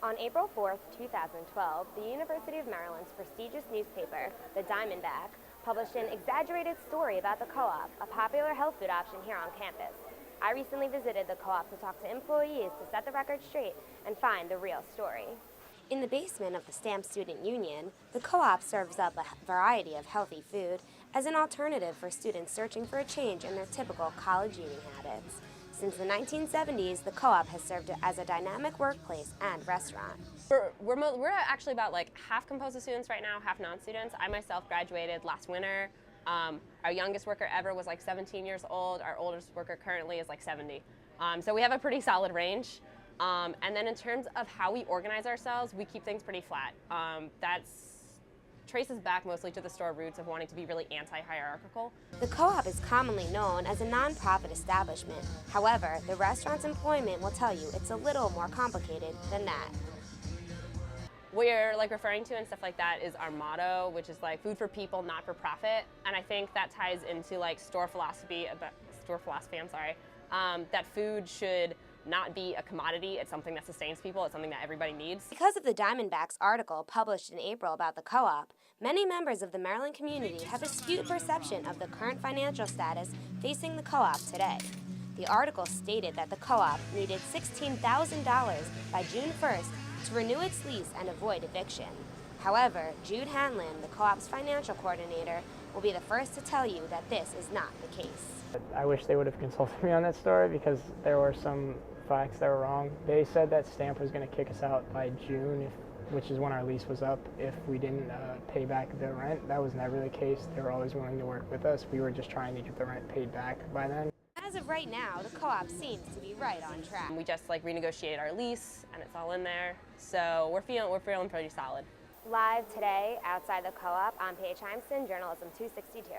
On April 4, 2012, the University of Maryland's prestigious newspaper, the Diamondback, published an exaggerated story about the co-op, a popular health food option here on campus. I recently visited the co-op to talk to employees to set the record straight and find the real story. In the basement of the Stamp Student Union, the co-op serves up a variety of healthy food as an alternative for students searching for a change in their typical college eating habits. Since the 1970s, the co-op has served as a dynamic workplace and restaurant. We're actually about like half composite students right now, half non-students. I myself graduated last winter. Our youngest worker ever was like 17 years old. Our oldest worker currently is like 70. So we have a pretty solid range. And then in terms of how we organize ourselves, we keep things pretty flat. Traces back mostly to the store roots of wanting to be really anti-hierarchical. The co-op is commonly known as a non-profit establishment. However, the restaurant's employment will tell you it's a little more complicated than that. What you're like referring to and stuff like that is our motto, which is like food for people, not for profit. And I think that ties into like store philosophy, that food should not be a commodity. It's something that sustains people. It's something that everybody needs. Because of the Diamondback's article published in April about the co-op, many members of the Maryland community have a skewed perception of the current financial status facing the co-op today. The article stated that the co-op needed $16,000 by June 1st to renew its lease and avoid eviction. However, Jude Hanlon, the co-op's financial coordinator, will be the first to tell you that this is not the case. I wish they would have consulted me on that story because there were some facts that were wrong. They said that Stamp was going to kick us out by June, which is when our lease was up, if we didn't pay back the rent. That was never the case. They were always willing to work with us. We were just trying to get the rent paid back by then. As of right now, the co-op seems to be right on track. We just like renegotiated our lease and it's all in there. So we're feeling pretty solid. Live today outside the co-op, I'm Paige Himeston, Journalism 262.